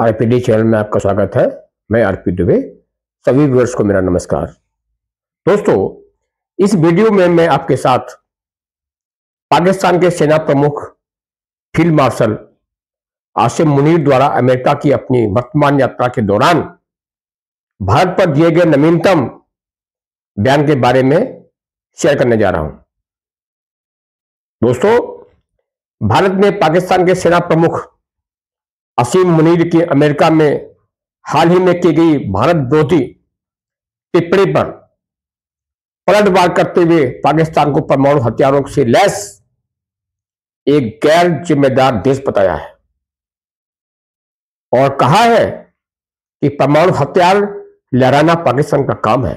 RPD channel में आपका स्वागत है। मैं आरपी दुबे। सभी व्यूअर्स को मेरा नमस्कार। दोस्तों, इस वीडियो में मैं आपके साथ पाकिस्तान के सेना प्रमुख फील्ड मार्शल आसिम मुनीर द्वारा अमेरिका की अपनी वर्तमान यात्रा के दौरान भारत पर दिए गए नवीनतम बयान के बारे में शेयर करने जा रहा हूं। दोस्तों, भारत ने पाकिस्तान के सेना प्रमुख आसिम मुनीर की अमेरिका में हाल ही में की गई भारत विरोधी टिप्पणी पर पलटवार करते हुए पाकिस्तान को परमाणु हथियारों से लैस एक गैर जिम्मेदार देश बताया है और कहा है कि परमाणु हथियार लहराना पाकिस्तान का काम है।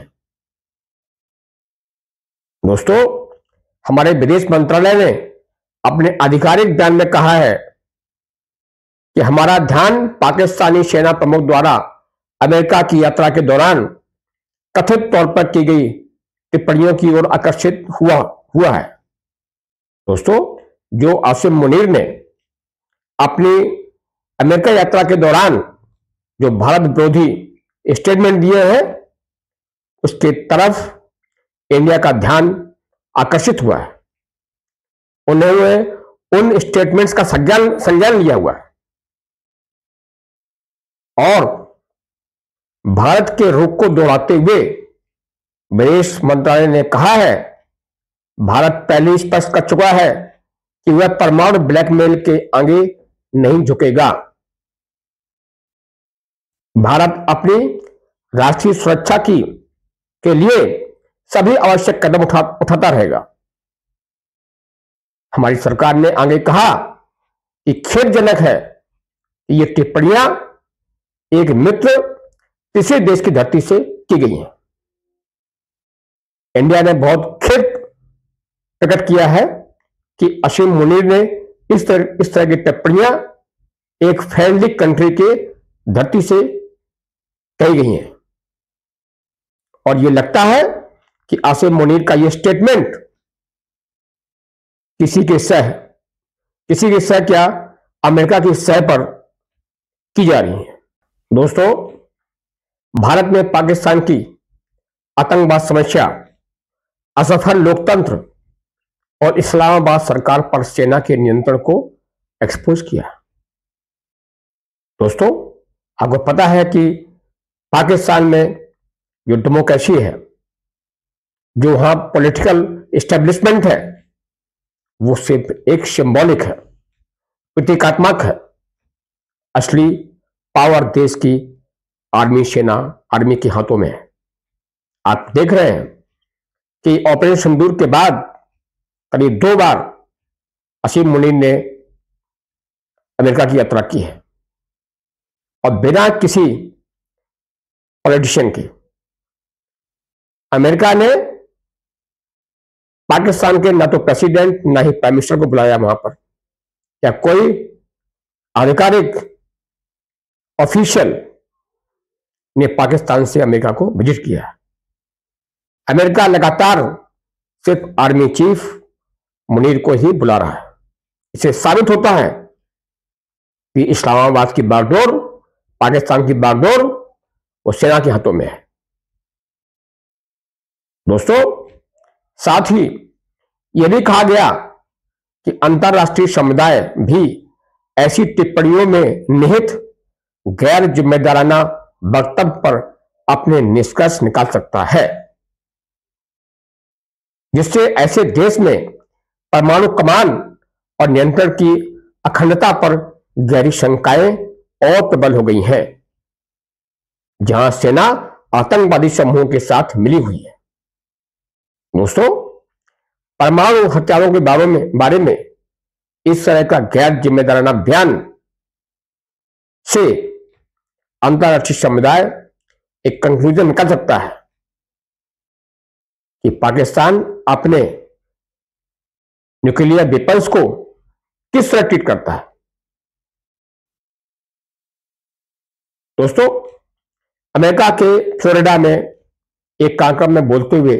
दोस्तों, हमारे विदेश मंत्रालय ने अपने आधिकारिक बयान में कहा है कि हमारा ध्यान पाकिस्तानी सेना प्रमुख द्वारा अमेरिका की यात्रा के दौरान कथित तौर पर की गई टिप्पणियों की ओर आकर्षित हुआ है। दोस्तों, जो आसिम मुनीर ने अपनी अमेरिका यात्रा के दौरान जो भारत विरोधी स्टेटमेंट दिए हैं, उसके तरफ इंडिया का ध्यान आकर्षित हुआ है। उन्होंने उन स्टेटमेंट्स का संज्ञान लिया हुआ है और भारत के रुख को दोहराते हुए विदेश मंत्रालय ने कहा है, भारत पहले ही स्पष्ट कर चुका है कि वह परमाणु ब्लैकमेल के आगे नहीं झुकेगा। भारत अपनी राष्ट्रीय सुरक्षा के लिए सभी आवश्यक कदम उठाता रहेगा। हमारी सरकार ने आगे कहा कि खेदजनक है कि ये टिप्पणियां एक मित्र तीसरे देश की धरती से की गई हैं। इंडिया ने बहुत खेद प्रकट किया है कि आसिम मुनीर ने इस तरह की टिप्पणियां एक फ्रेंडली कंट्री के धरती से कही गई हैं और यह लगता है कि आसिम मुनीर का यह स्टेटमेंट किसी के सह क्या अमेरिका की सह पर की जा रही है। दोस्तों, भारत ने पाकिस्तान की आतंकवाद समस्या, असफल लोकतंत्र और इस्लामाबाद सरकार पर सेना के नियंत्रण को एक्सपोज किया। दोस्तों, आपको पता है कि पाकिस्तान में जो डेमोक्रेसी है, जो वहां पॉलिटिकल एस्टेब्लिशमेंट है, वो सिर्फ एक सिंबॉलिक है, प्रतीकात्मक है। असली पावर देश की आर्मी के हाथों में है। आप देख रहे हैं कि ऑपरेशन सिंदूर के बाद करीब 2 बार आसिम मुनीर ने अमेरिका की यात्रा की है और बिना किसी पॉलिटिशियन के अमेरिका ने पाकिस्तान के ना तो प्रेसिडेंट ना ही प्राइम मिनिस्टर को बुलाया वहां पर, या कोई आधिकारिक ऑफिशियल ने पाकिस्तान से अमेरिका को विजिट किया। अमेरिका लगातार सिर्फ आर्मी चीफ मुनीर को ही बुला रहा है। इससे साबित होता है कि इस्लामाबाद की बागडोर, पाकिस्तान की बागडोर वो सेना के हाथों में है। दोस्तों, साथ ही यह भी कहा गया कि अंतर्राष्ट्रीय समुदाय भी ऐसी टिप्पणियों में निहित गैर जिम्मेदाराना वक्तव्य पर अपने निष्कर्ष निकाल सकता है, जिससे ऐसे देश में परमाणु कमान और नियंत्रण की अखंडता पर गहरी शंकाएं और प्रबल हो गई हैं, जहां सेना आतंकवादी समूहों के साथ मिली हुई है। दोस्तों, परमाणु हथियारों के बारे में इस तरह का गैर जिम्मेदाराना बयान से अंतर्राष्ट्रीय समुदाय एक कंक्लूजन निकाल सकता है कि पाकिस्तान अपने न्यूक्लियर वेपन्स को किस तरह ट्रीट करता है। दोस्तों, अमेरिका के फ्लोरिडा में एक कार्यक्रम में बोलते हुए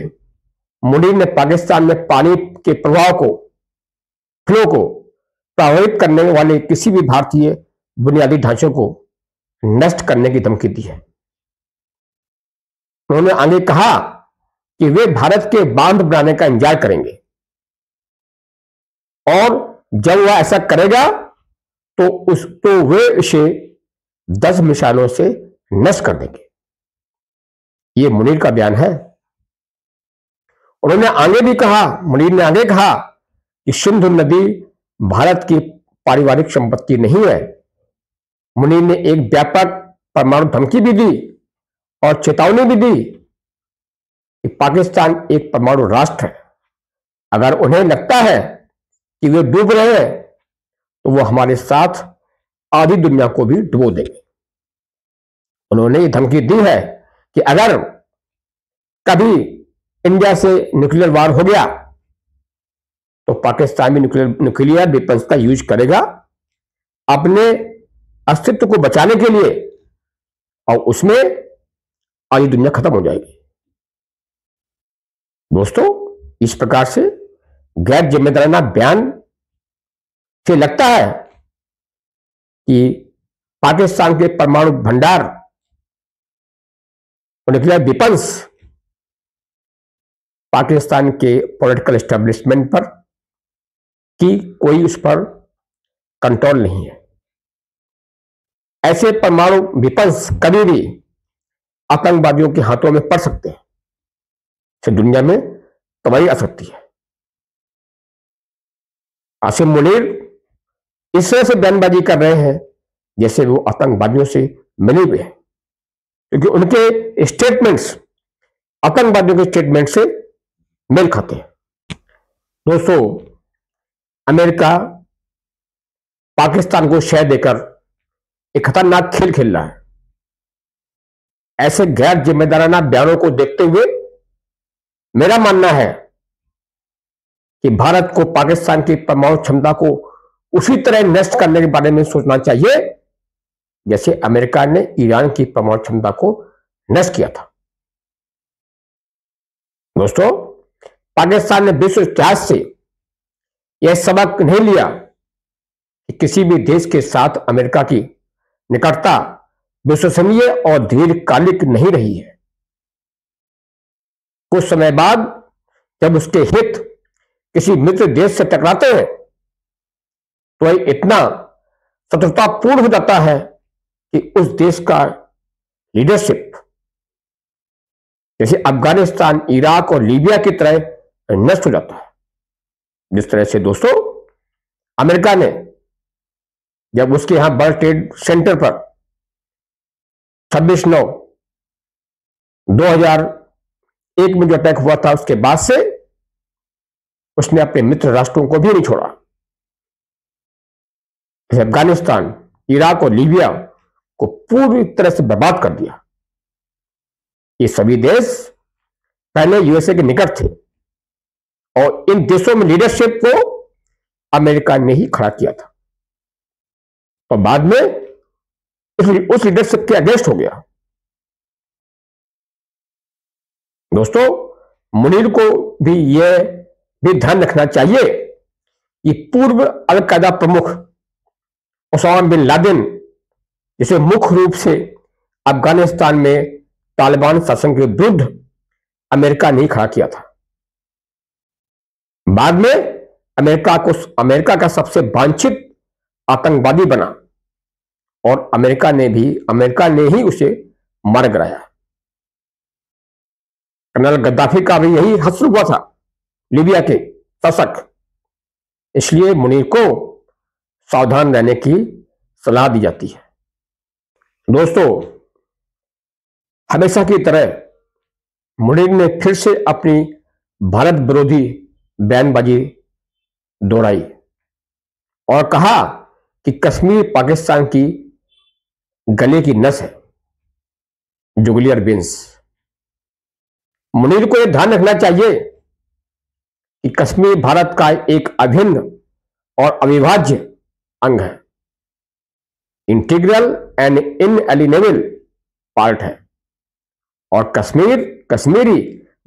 मुनीर ने पाकिस्तान में पानी के फ्लो को प्रभावित करने वाले किसी भी भारतीय बुनियादी ढांचों को नष्ट करने की धमकी दी है। उन्होंने आगे कहा कि वे भारत के बांध बनाने का इंतजार करेंगे और जब वह ऐसा करेगा तो वे इसे 10 मिसाइलों से नष्ट कर देंगे। यह मुनीर का बयान है। उन्होंने आगे भी कहा, मुनीर ने आगे कहा कि सिंधु नदी भारत की पारिवारिक संपत्ति नहीं है। मुनीर ने एक व्यापक परमाणु धमकी भी दी और चेतावनी भी दी कि पाकिस्तान एक परमाणु राष्ट्र है। अगर उन्हें लगता है कि वे डूब रहे हैं तो वो हमारे साथ आधी दुनिया को भी डुबो देंगे। उन्होंने ये धमकी दी है कि अगर कभी इंडिया से न्यूक्लियर वार हो गया तो पाकिस्तान भी न्यूक्लियर वेपन्स का यूज करेगा अपने अस्तित्व को बचाने के लिए, और उसमें आधी दुनिया खत्म हो जाएगी। दोस्तों, इस प्रकार से गैर जिम्मेदाराना बयान से लगता है कि पाकिस्तान के परमाणु भंडार और न्यूक्लियर वेपन्स पाकिस्तान के पॉलिटिकल एस्टेब्लिशमेंट पर की कोई उस पर कंट्रोल नहीं है। ऐसे परमाणु वेपन्स कभी भी आतंकवादियों के हाथों में पड़ सकते हैं, इससे दुनिया में तबाही आ सकती है। आसिम मुनीर इस तरह से बयानबाजी कर रहे हैं जैसे वो आतंकवादियों से मिले हुए हैं, क्योंकि उनके स्टेटमेंट्स आतंकवादियों के स्टेटमेंट से मेल खाते हैं। दोस्तों, अमेरिका पाकिस्तान को शह देकर एक खतरनाक खेल खेल रहा है। ऐसे गैर जिम्मेदाराना बयानों को देखते हुए मेरा मानना है कि भारत को पाकिस्तान की परमाणु क्षमता को उसी तरह नष्ट करने के बारे में सोचना चाहिए जैसे अमेरिका ने ईरान की परमाणु क्षमता को नष्ट किया था। दोस्तों, पाकिस्तान ने विश्व इतिहास से यह सबक नहीं लिया कि किसी भी देश के साथ अमेरिका की निकटता विश्वसनीय और दीर्घकालिक नहीं रही है। कुछ समय बाद जब उसके हित किसी मित्र देश से टकराते हैं तो यह इतना शत्रुतापूर्ण हो जाता है कि उस देश का लीडरशिप जैसे अफगानिस्तान, इराक और लीबिया की तरह नष्ट हो जाता है। जिस तरह से दोस्तों अमेरिका ने जब उसके यहां वर्ल्ड ट्रेड सेंटर पर 26/9/2001 में जो अटैक हुआ था, उसके बाद से उसने अपने मित्र राष्ट्रों को भी नहीं छोड़ा। अफगानिस्तान, इराक और लीबिया को पूरी तरह से बर्बाद कर दिया। ये सभी देश पहले यूएसए के निकट थे और इन देशों में लीडरशिप को अमेरिका ने ही खड़ा किया था और बाद में उस लीडरशिप के अगेंस्ट हो गया। दोस्तों, मुनीर को भी यह भी ध्यान रखना चाहिए कि पूर्व अलकायदा प्रमुख ओसामा बिन लादेन जिसे मुख्य रूप से अफगानिस्तान में तालिबान शासन के विरुद्ध अमेरिका ने खड़ा किया था, बाद में अमेरिका का सबसे वांछित आतंकवादी बना और अमेरिका ने ही उसे मार गिराया। कर्नल गद्दाफी का भी यही हश्र हुआ था, लीबिया के शासक। इसलिए मुनीर को सावधान रहने की सलाह दी जाती है। दोस्तों, हमेशा की तरह मुनीर ने फिर से अपनी भारत विरोधी बयानबाजी दोहराई और कहा कि कश्मीर पाकिस्तान की गले की नस है, जुगुलियर बीन्स। मुनीर को यह ध्यान रखना चाहिए कि कश्मीर भारत का एक अभिन्न और अविभाज्य अंग है, इंटीग्रल एंड इनएलिनेबल पार्ट है और कश्मीरी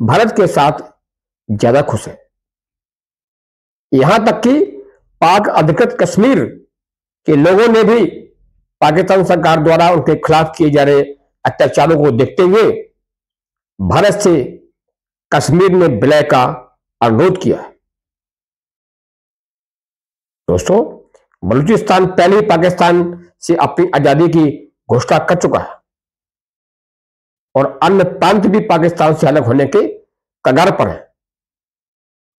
भारत के साथ ज्यादा खुश है। यहां तक कि पाक अधिकृत कश्मीर के लोगों ने भी पाकिस्तान सरकार द्वारा उनके खिलाफ किए जा रहे अत्याचारों को देखते हुए भारत से कश्मीर में विलय का अनुरोध किया है। दोस्तों, बलूचिस्तान पहले ही पाकिस्तान से अपनी आजादी की घोषणा कर चुका है और अन्य प्रांत भी पाकिस्तान से अलग होने के कगार पर है।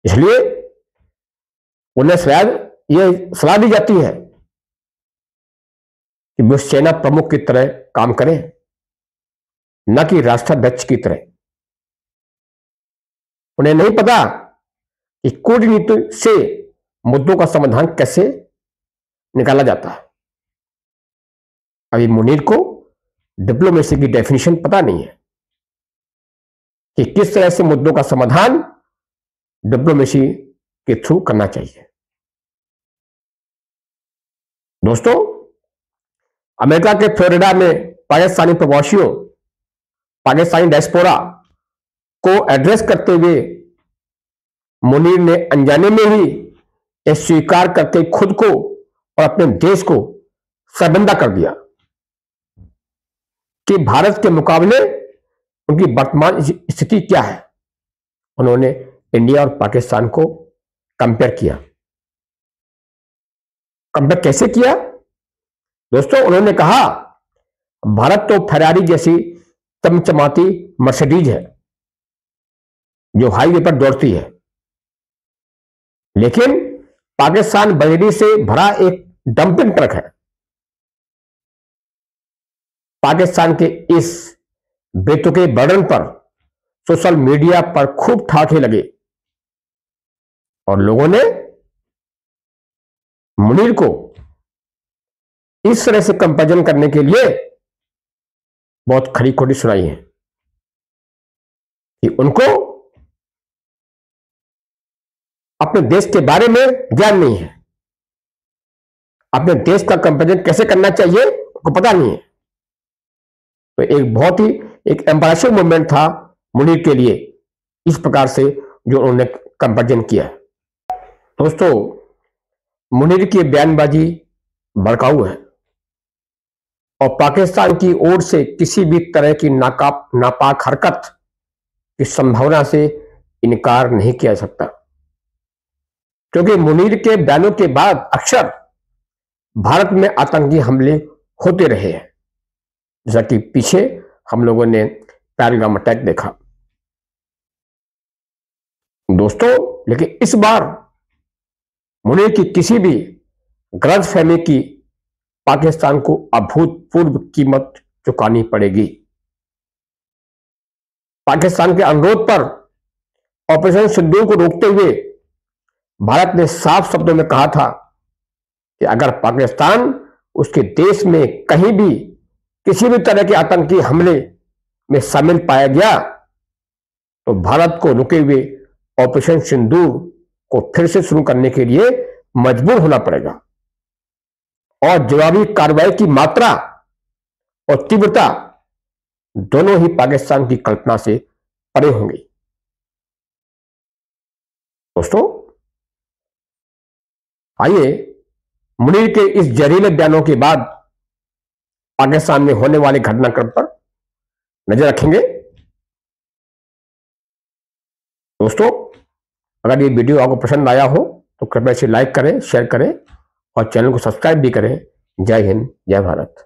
इसलिए उन्हें शायद यह सलाह दी जाती है कि वे सेना प्रमुख की तरह काम करें, न कि राष्ट्राध्यक्ष की तरह। उन्हें नहीं पता कि कूटनीति से मुद्दों का समाधान कैसे निकाला जाता है। अभी मुनीर को डिप्लोमेसी की डेफिनेशन पता नहीं है कि किस तरह से मुद्दों का समाधान डिप्लोमेसी के थ्रू करना चाहिए। दोस्तों, अमेरिका के फ्लोरिडा में पाकिस्तानी प्रवासियों, पाकिस्तानी डायस्पोरा को एड्रेस करते हुए मुनीर ने अनजाने में ही यह स्वीकार करके खुद को और अपने देश को शर्मिंदा कर दिया कि भारत के मुकाबले उनकी वर्तमान स्थिति क्या है। उन्होंने इंडिया और पाकिस्तान को कंपेयर किया। कंपेयर कैसे किया? दोस्तों, उन्होंने कहा भारत तो फेरारी जैसी चमचमाती मर्सिडीज है जो हाईवे पर दौड़ती है, लेकिन पाकिस्तान बजरी से भरा एक डंपिंग ट्रक है। पाकिस्तान के इस बेतुके वर्णन पर सोशल मीडिया पर खूब ठाठे लगे और लोगों ने मुनीर को इस तरह से कंपैरिजन करने के लिए बहुत खरी खोटी सुनाई है कि उनको अपने देश के बारे में ज्ञान नहीं है, अपने देश का कंपैरिजन कैसे करना चाहिए उनको पता नहीं है। तो एक बहुत ही एक एम्बैरेसिंग मोमेंट था मुनीर के लिए इस प्रकार से जो उन्होंने कंपैरिजन किया। दोस्तों, मुनीर की बयानबाजी भड़काऊ है और पाकिस्तान की ओर से किसी भी तरह की नापाक हरकत की संभावना से इनकार नहीं किया जा सकता, क्योंकि मुनीर के बयानों के बाद अक्सर भारत में आतंकी हमले होते रहे हैं, जैसा कि पीछे हम लोगों ने पहलगाम अटैक देखा। दोस्तों, लेकिन इस बार मुनीर की किसी भी गलतफहमी की पाकिस्तान को अभूतपूर्व कीमत चुकानी पड़ेगी। पाकिस्तान के अनुरोध पर ऑपरेशन सिंदूर को रोकते हुए भारत ने साफ शब्दों में कहा था कि अगर पाकिस्तान उसके देश में कहीं भी किसी भी तरह के आतंकी हमले में शामिल पाया गया तो भारत को रुके हुए ऑपरेशन सिंदूर को फिर से शुरू करने के लिए मजबूर होना पड़ेगा और जवाबी कार्रवाई की मात्रा और तीव्रता दोनों ही पाकिस्तान की कल्पना से परे होंगी। दोस्तों, आइए मुनीर के इस जहरीले बयानों के बाद पाकिस्तान में होने वाले घटनाक्रम पर नजर रखेंगे। दोस्तों, अगर ये वीडियो आपको पसंद आया हो तो कृपया इसे लाइक करें, शेयर करें और चैनल को सब्सक्राइब भी करें। जय हिंद, जय भारत।